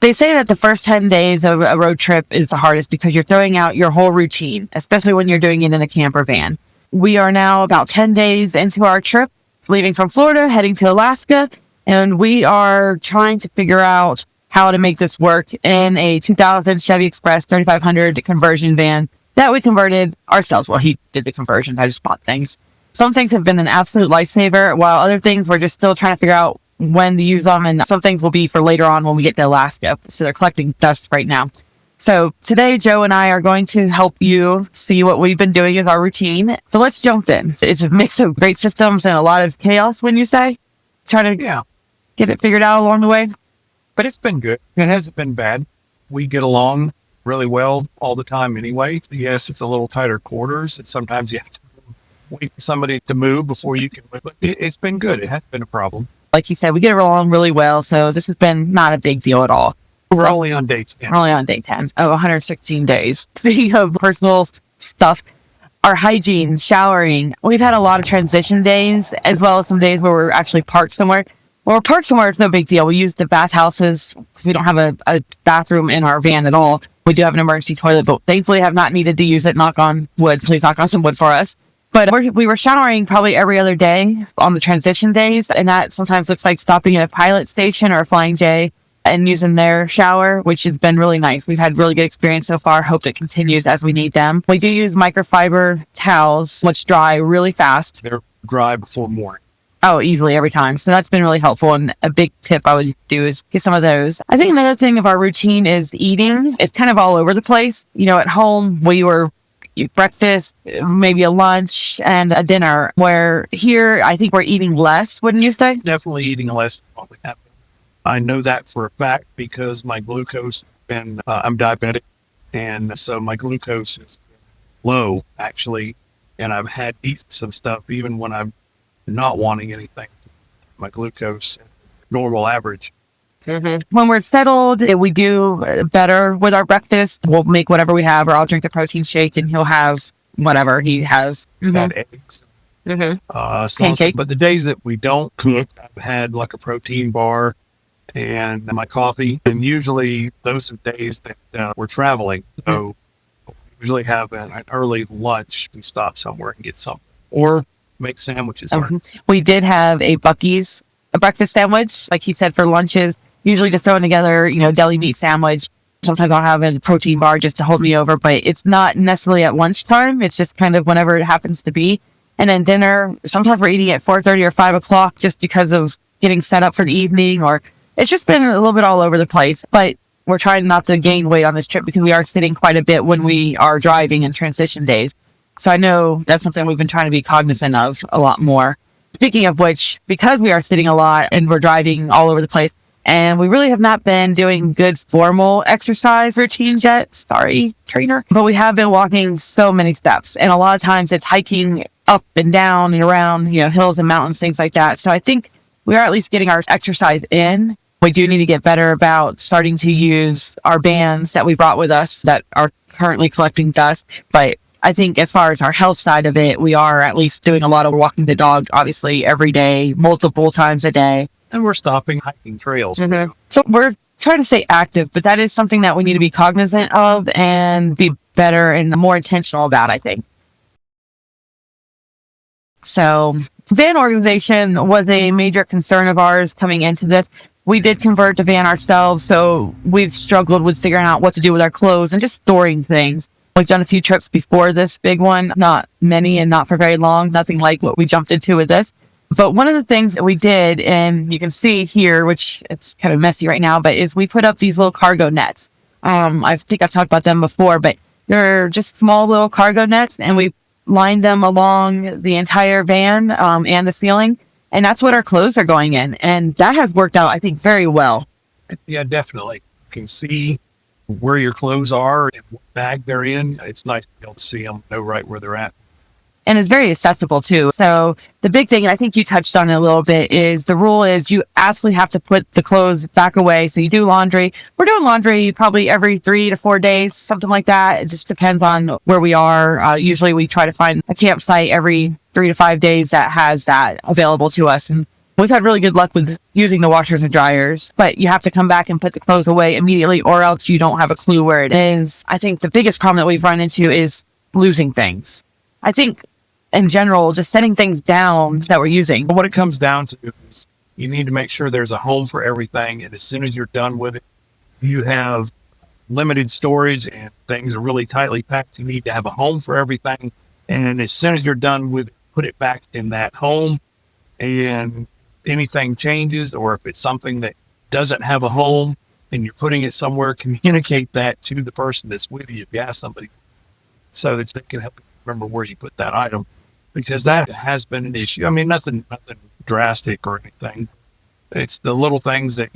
They say that the first 10 days of a road trip is the hardest because you're throwing out your whole routine, especially when you're doing it in a camper van. We are now about 10 days into our trip, leaving from Florida, heading to Alaska, and we are trying to figure out how to make this work in a 2000 Chevy Express 3500 conversion van that we converted ourselves. Well, he did the conversion. I just bought things. Some things have been an absolute lifesaver, while other things we're just still trying to figure out when to use them, and some things will be for later on when we get to Alaska. So they're collecting dust right now. So today, Joe and I are going to help you see what we've been doing as our routine. So let's jump in. It's a mix of great systems and a lot of chaos, wouldn't you say? Trying to get it figured out along the way. But it's been good. It hasn't been bad. We get along really well all the time anyway. Yes, it's a little tighter quarters, and sometimes you have to wait for somebody to move before you can move. But it's been good. It hasn't been a problem. Like you said, we get along really well, so this has been not a big deal at all. We're only on day 10. We're only on day 10 of 116 days. Speaking of personal stuff, our hygiene, showering, we've had a lot of transition days, as well as some days where we're actually parked somewhere. When we're parked somewhere, it's no big deal. We use the bathhouses because we don't have a bathroom in our van at all. We do have an emergency toilet, but thankfully have not needed to use it. Knock on wood. Please knock on some wood for us. But we were showering probably every other day on the transition days, and that sometimes looks like stopping at a pilot station or a Flying J and using their shower, which has been really nice. We've had really good experience so far. Hope it continues as we need them. We do use microfiber towels, which dry really fast. They're dry before morning. Oh, easily every time. So that's been really helpful. And a big tip I would do is get some of those. I think another thing of our routine is eating. It's kind of all over the place. You know, at home, we were breakfast, maybe a lunch and a dinner, where here, I think we're eating less, wouldn't you say? Definitely eating less than what we have. I know that for a fact because my glucose, and I'm diabetic, and so my glucose is low, actually, and I've had eaten some stuff even when I'm not wanting anything. My glucose, normal average. Mm-hmm. When we're settled, we do better with our breakfast. We'll make whatever we have, or I'll drink the protein shake and he'll have whatever he has. Had eggs. Pancake. But the days that we don't cook, I've had like a protein bar and my coffee. And usually those are days that we're traveling. So we usually have an early lunch. We stop somewhere and get something. Or make sandwiches. We did have a Buc-ee's, a breakfast sandwich, like he said, for lunches. Usually just throwing together, deli meat sandwich. Sometimes I'll have a protein bar just to hold me over, but it's not necessarily at lunchtime. It's just kind of whenever it happens to be. And then dinner, sometimes we're eating at 4:30 or 5 o'clock just because of getting set up for the evening, or it's just been a little bit all over the place. But we're trying not to gain weight on this trip because we are sitting quite a bit when we are driving in transition days. So I know that's something we've been trying to be cognizant of a lot more. Speaking of which, because we are sitting a lot and we're driving all over the place, and we really have not been doing good formal exercise routines yet. Sorry, trainer. But we have been walking so many steps. And a lot of times it's hiking up and down and around, hills and mountains, things like that. So I think we are at least getting our exercise in. We do need to get better about starting to use our bands that we brought with us that are currently collecting dust. But I think as far as our health side of it, we are at least doing a lot of walking the dogs, obviously, every day, multiple times a day. And we're stopping hiking trails. Mm-hmm. So we're trying to stay active, but that is something that we need to be cognizant of and be better and more intentional about, I think. So van organization was a major concern of ours coming into this. We did convert the van ourselves, so we've struggled with figuring out what to do with our clothes and just storing things. We've done a few trips before this big one, not many and not for very long, nothing like what we jumped into with this. But one of the things that we did, and you can see here, which it's kind of messy right now, but is we put up these little cargo nets. I think I've talked about them before, but they're just small little cargo nets, and we lined them along the entire van and the ceiling. And that's what our clothes are going in. And that has worked out, I think, very well. Yeah, definitely. You can see where your clothes are and what bag they're in. It's nice to be able to see them, know right where they're at. And it's very accessible too. So the big thing, and I think you touched on it a little bit, is the rule is you absolutely have to put the clothes back away. So you do laundry. We're doing laundry probably every 3 to 4 days, something like that. It just depends on where we are. Usually we try to find a campsite every 3 to 5 days that has that available to us. And We've had really good luck with using the washers and dryers, but you have to come back and put the clothes away immediately or else you don't have a clue where it is. I think the biggest problem that we've run into is losing things. I think in general, just setting things down that we're using. What it comes down to is you need to make sure there's a home for everything. And as soon as you're done with it, you have limited storage and things are really tightly packed. You need to have a home for everything. And as soon as you're done with it, put it back in that home. And anything changes, or if it's something that doesn't have a home and you're putting it somewhere, communicate that to the person that's with you if you ask somebody, so that they can help you remember where you put that item, because that has been an issue. I mean, nothing drastic or anything. It's the little things that,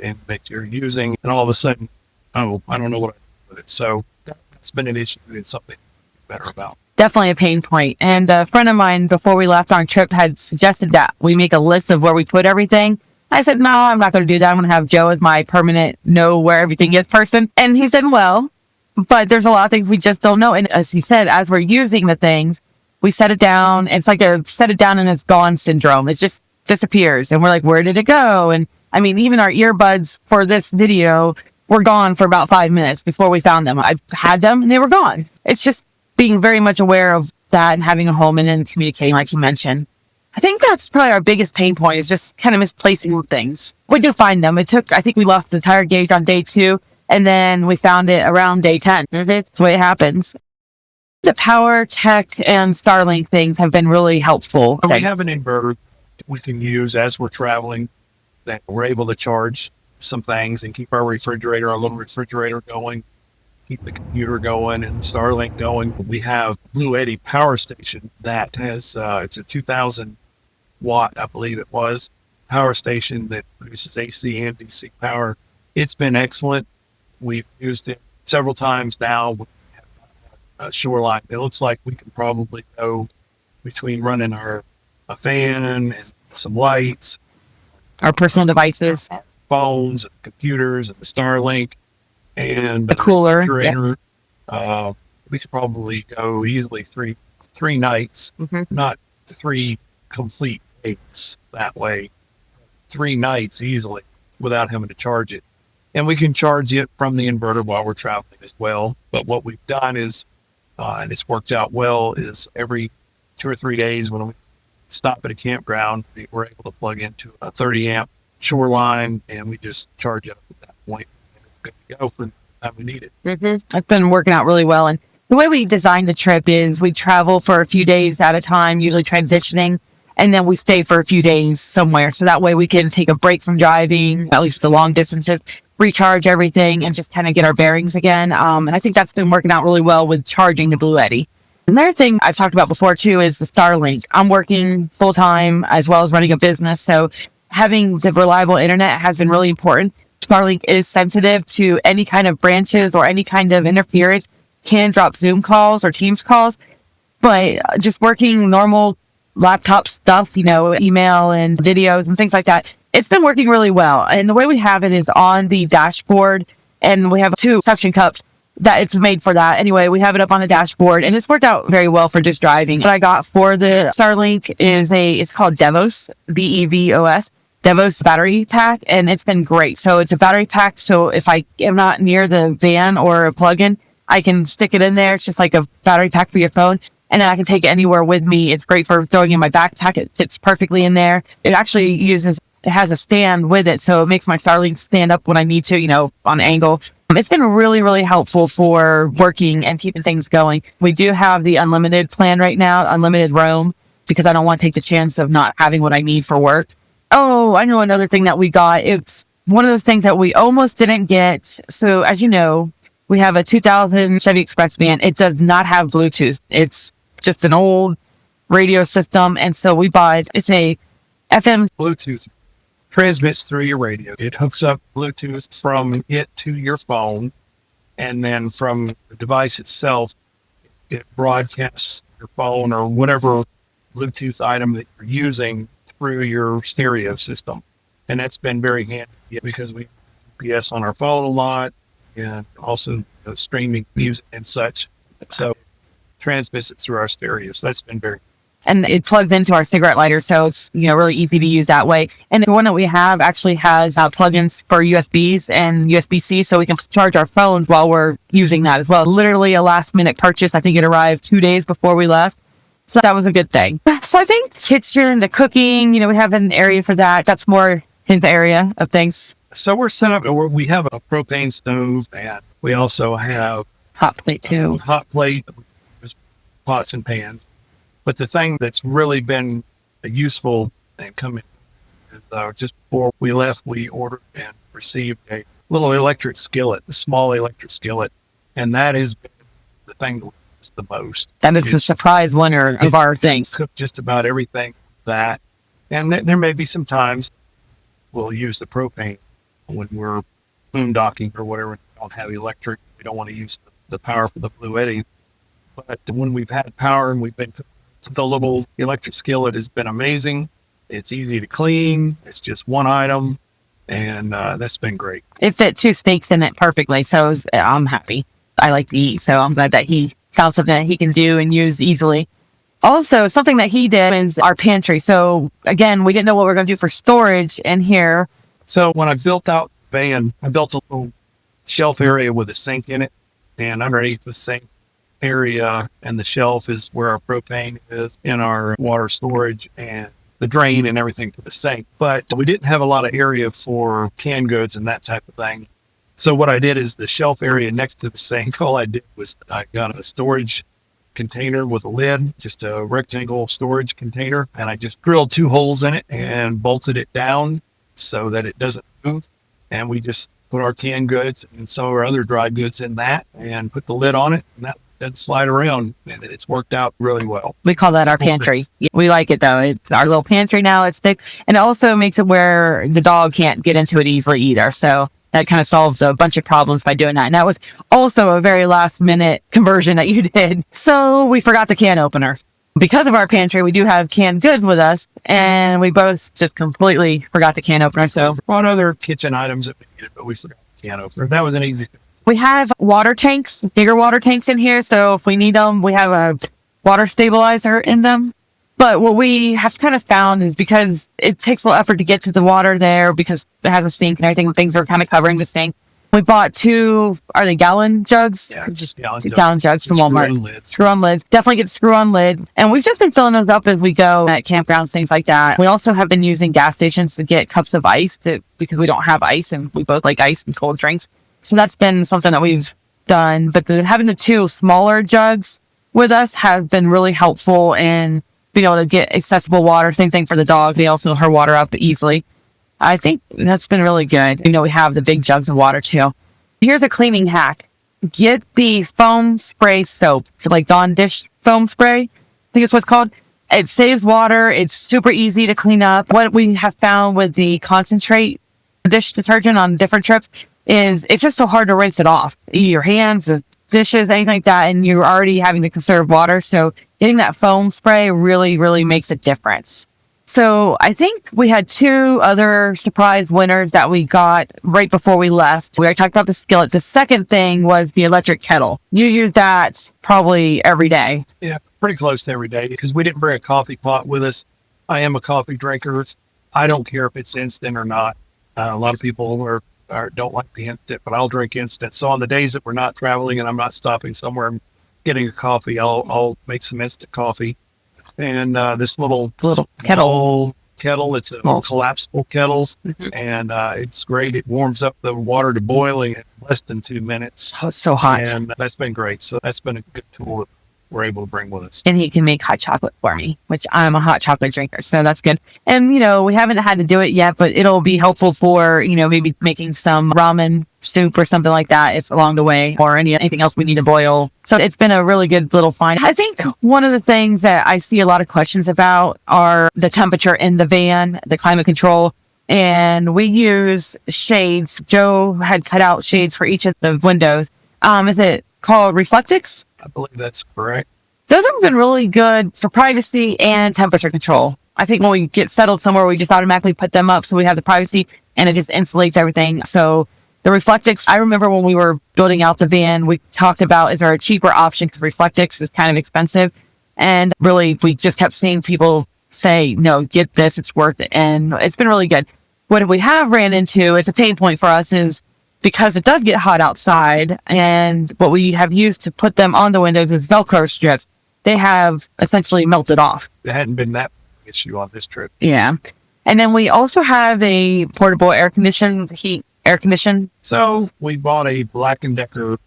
and that you're using, and all of a sudden, oh, I don't know what I do with it. So that's been an issue. It's something to be better about. Definitely a pain point. And a friend of mine, before we left on our trip, had suggested that we make a list of where we put everything. I said, no, I'm not going to do that. I'm going to have Joe as my permanent know where everything is person. And he said, well, but there's a lot of things we just don't know. And as he said, as we're using the things, we set it down. It's like a set it down and it's gone syndrome. It just disappears. And we're like, where did it go? And I mean, even our earbuds for this video were gone for about 5 minutes before we found them. I've had them and they were gone. It's just being very much aware of that and having a home and then communicating, like you mentioned. I think that's probably our biggest pain point, is just kind of misplacing things. We did find them. I think we lost the tire gauge on day 2, and then we found it around day 10. That's the way it happens. The power tech and Starlink things have been really helpful. We have an inverter we can use as we're traveling, that we're able to charge some things and keep our little refrigerator going, keep the computer going and Starlink going. We have Bluetti power station that has, it's a 2000 watt, I believe it was, power station that produces AC and DC power. It's been excellent. We've used it several times now. We have a shoreline. It looks like we can probably go between running a fan and some lights, our personal devices, phones, and computers, and the Starlink, and the cooler. We could probably go easily three nights, not 3 complete days that way. 3 nights easily without having to charge it. And we can charge it from the inverter while we're traveling as well. But what we've done is, and it's worked out well, is every 2 or 3 days when we stop at a campground, we're able to plug into a 30 amp shoreline and we just charge it up at that point. And it's good to go for the time we need it. It's been working out really well. And the way we designed the trip is we travel for a few days at a time, usually transitioning, and then we stay for a few days somewhere. So that way we can take a break from driving, at least the long distances, recharge everything, and just kind of get our bearings again. And I think that's been working out really well with charging the Bluetti. Another thing I've talked about before too is the Starlink. I'm working full time as well as running a business. So having the reliable internet has been really important. Starlink is sensitive to any kind of branches or any kind of interference, can drop Zoom calls or Teams calls, but just working normal laptop stuff, email and videos and things like that, it's been working really well. And the way we have it is on the dashboard, and we have 2 suction cups that it's made for that. Anyway, we have it up on the dashboard and it's worked out very well for just driving. What I got for the Starlink is it's called Devos, DEVOS, Devos battery pack, and it's been great. So it's a battery pack. So if I am not near the van or a plug-in, I can stick it in there. It's just like a battery pack for your phone. And then I can take it anywhere with me. It's great for throwing in my backpack. It fits perfectly in there. It actually it has a stand with it. So it makes my Starlink stand up when I need to, on angle. It's been really, really helpful for working and keeping things going. We do have the unlimited plan right now, unlimited roam, because I don't want to take the chance of not having what I need for work. Oh, I know another thing that we got. It's one of those things that we almost didn't get. So as you know, we have a 2000 Chevy Express van. It does not have Bluetooth. It's just an old radio system. And so we bought, it's a FM Bluetooth transmits through your radio. It hooks up Bluetooth from it to your phone. And then from the device itself, it broadcasts your phone or whatever Bluetooth item that you're using through your stereo system. And that's been very handy because we GPS on our phone a lot and also streaming music and such. So transmits it through our stereo. So that's been very. and it plugs into our cigarette lighter. So it's, really easy to use that way. And the one that we have actually has plugins for USBs and USB-C, so we can charge our phones while we're using that as well. Literally a last minute purchase. I think it arrived 2 days before we left. So that was a good thing. So I think kitchen, the cooking, we have an area for that. That's more his area of things. So we're set up, we have a propane stove, and we also have hot plate too. Hot plate, pots and pans. But the thing that's really been useful and coming is just before we left, we ordered and received a little electric skillet, a small electric skillet. And that is the thing that we use the most. That is the surprise winner of our things. Cook just about everything that. And there may be some times we'll use the propane when we're boondocking or whatever. We don't have electric. We don't want to use the power for the Bluetti. But when we've had power and we've been cooking, the little electric skillet has been amazing. It's easy to clean. It's just one item. And that's been great. It fit 2 steaks in it perfectly. So I'm happy. I like to eat. So I'm glad that he found something that he can do and use easily. Also, something that he did is our pantry. So again, we didn't know what we were going to do for storage in here. So when I built out the van, I built a little shelf area with a sink in it. And underneath the sink area and the shelf is where our propane is in our water storage and the drain and everything to the sink. But we didn't have a lot of area for canned goods and that type of thing. So what I did is the shelf area next to the sink, all I did was I got a storage container with a lid, just a rectangle storage container, and I just drilled 2 holes in it and bolted it down so that it doesn't move. And we just put our canned goods and some of our other dry goods in that and put the lid on it, and that slide around, and it's worked out really well. We call that our pantry. We like it though. It's our little pantry now. It's thick, and it also makes it where the dog can't get into it easily either. So that kind of solves a bunch of problems by doing that. And that was also a very last minute conversion that you did. So we forgot the can opener. Because of our pantry, we do have canned goods with us, and we both just completely forgot the can opener. So we brought other kitchen items that we needed, but we forgot the can opener. That was an easy thing. We have water tanks, bigger water tanks in here. So if we need them, we have a water stabilizer in them. But what we have kind of found is because it takes a little effort to get to the water there because it has a sink and everything, things are kind of covering the sink. We bought 2, are they gallon jugs? Yeah, just gallon jugs from Walmart. Screw-on lids. Definitely get screw-on lids. And we've just been filling those up as we go at campgrounds, things like that. We also have been using gas stations to get cups of ice because we don't have ice, and we both like ice and cold drinks. So that's been something that we've done. But having the 2 smaller jugs with us has been really helpful in being able to get accessible water. Same thing for the dog. They also fill her water up easily. I think that's been really good. We have the big jugs of water too. Here's a cleaning hack. Get the foam spray soap. So like Dawn dish foam spray, I think it's what's called. It saves water. It's super easy to clean up. What we have found with the concentrate dish detergent on different trips is it's just so hard to rinse it off. Your hands, the dishes, anything like that, and you're already having to conserve water. So getting that foam spray really, really makes a difference. So I think we had 2 other surprise winners that we got right before we left. We already talked about the skillet. The second thing was the electric kettle. You use that probably every day. Yeah, pretty close to every day because we didn't bring a coffee pot with us. I am a coffee drinker. I don't care if it's instant or not. A lot of people don't like the instant, but I'll drink instant. So on the days that we're not traveling and I'm not stopping somewhere and getting a coffee, I'll make some instant coffee. And this little kettle, it's a collapsible kettle, and it's great. It warms up the water to boiling in less than 2 minutes. Oh, it's so hot. And that's been great. So that's been a good tool that we're able to bring with us. And he can make hot chocolate for me, which I'm a hot chocolate drinker. So that's good. And, we haven't had to do it yet, but it'll be helpful for, maybe making some ramen soup or something like that. It's along the way, or anything else we need to boil. So it's been a really good little find. I think one of the things that I see a lot of questions about are the temperature in the van, the climate control. And we use shades. Joe had cut out shades for each of the windows. Is it called Reflectix? I believe that's correct. Those have been really good for privacy and temperature control. I think when we get settled somewhere, we just automatically put them up so we have the privacy and it just insulates everything. So the Reflectix, I remember when we were building out the van, we talked about, is there a cheaper option? Because Reflectix is kind of expensive. And really, we just kept seeing people say, no, get this, it's worth it. And it's been really good. What we have ran into, it's a pain point for us, is because it does get hot outside, and what we have used to put them on the windows is Velcro strips. They have essentially melted off. It hadn't been that issue on this trip. Yeah. And then we also have a portable air condition. So we bought a Black & Decker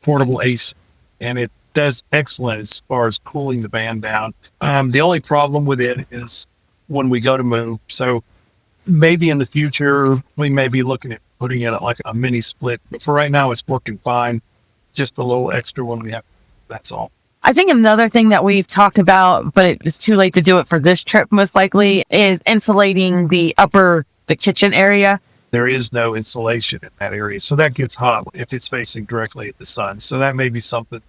portable AC, and it does excellent as far as cooling the van down. The only problem with it is when we go to move. So maybe in the future, we may be looking at putting in like a mini split. But for right now, it's working fine. Just a little extra when we have. That's all. I think another thing that we've talked about, but it's too late to do it for this trip, most likely, is insulating the kitchen area. There is no insulation in that area. So that gets hot if it's facing directly at the sun. So that may be something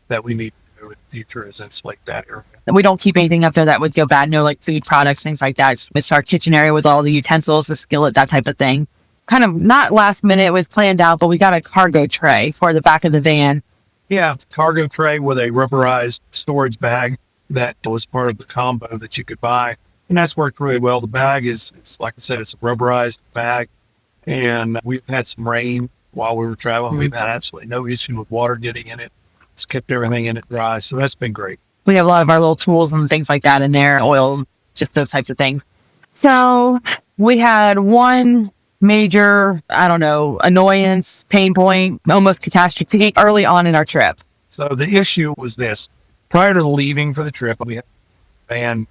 that we need to do in the future, is insulate that area. We don't keep anything up there that would go bad. No, like food products, things like that. It's our kitchen area with all the utensils, the skillet, that type of thing. Kind of not last minute, it was planned out, but we got a cargo tray for the back of the van. Yeah, it's a cargo tray with a rubberized storage bag that was part of the combo that you could buy. And that's worked really well. The bag is like I said, it's a rubberized bag. And we've had some rain while we were traveling. We've had absolutely no issue with water getting in it. It's kept everything in it dry. So that's been great. We have a lot of our little tools and things like that in there, oil, just those types of things. So we had one major, annoyance, pain point, almost catastrophe early on in our trip. So the issue was this. Prior to leaving for the trip, we had to van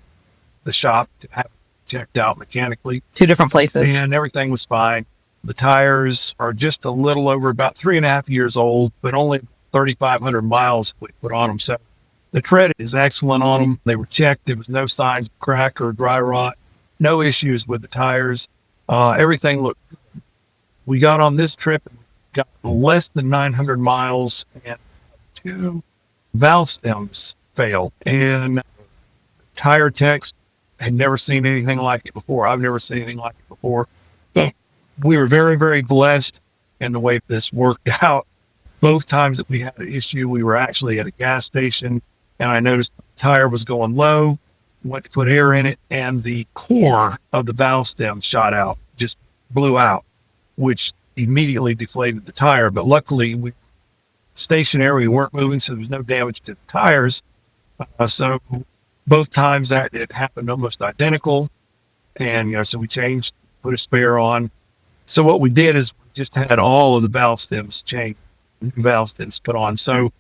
the shop to have it checked out mechanically. 2 different places. And everything was fine. The tires are just a little over about 3.5 years old, but only 3,500 miles we put on them. So the tread is excellent on them. They were checked. There was no signs of crack or dry rot. No issues with the tires. Everything looked good. We got on this trip, got less than 900 miles, and 2 valve stems failed. And tire techs had never seen anything like it before. I've never seen anything like it before. We were very, very blessed in the way this worked out. Both times that we had an issue, we were actually at a gas station, and I noticed the tire was going low, went to put air in it, and the core of the valve stem shot out, just blew out, which immediately deflated the tire. But luckily, we were stationary, we weren't moving, so there was no damage to the tires. So both times that it happened almost identical. And, so we changed, put a spare on. So what we did is we just had all of the valve stems changed, valve stems put on. So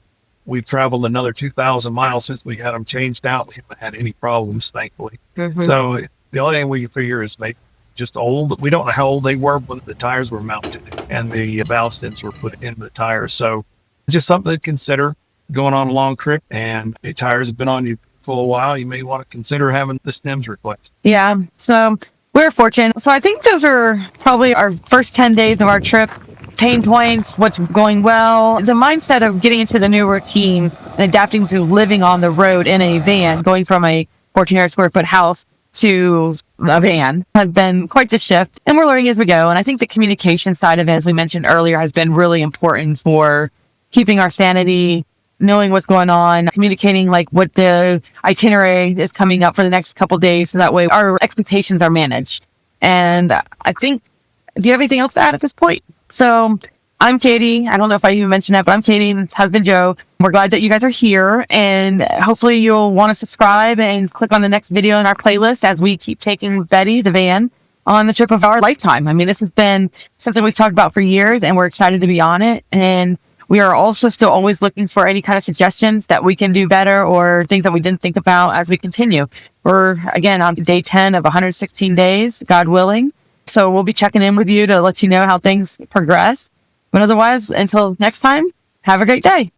we've traveled another 2,000 miles since we had them changed out. We haven't had any problems, thankfully. Mm-hmm. So the only thing we can figure is maybe just old. We don't know how old they were when the tires were mounted and the valve stems were put in the tires. So just something to consider going on a long trip, and the tires have been on you for a while. You may want to consider having the stems replaced. Yeah. So we're fortunate. So I think those are probably our first 10 days of our trip. Pain points, what's going well, the mindset of getting into the new routine and adapting to living on the road in a van, going from a 1,400 square foot house to a van has been quite the shift, and we're learning as we go. And I think the communication side of it, as we mentioned earlier, has been really important for keeping our sanity, knowing what's going on, communicating like what the itinerary is coming up for the next couple of days, so that way our expectations are managed. And I think, do you have anything else to add at this point? So I'm Katie. I don't know if I even mentioned that, but I'm Katie and husband Joe. We're glad that you guys are here, and hopefully you'll want to subscribe and click on the next video in our playlist as we keep taking Betty, the van, on the trip of our lifetime. I mean, this has been something we've talked about for years, and we're excited to be on it. And we are also still always looking for any kind of suggestions that we can do better or things that we didn't think about as we continue. We're, again, on day 10 of 116 days, God willing. So we'll be checking in with you to let you know how things progress. But otherwise, until next time, have a great day.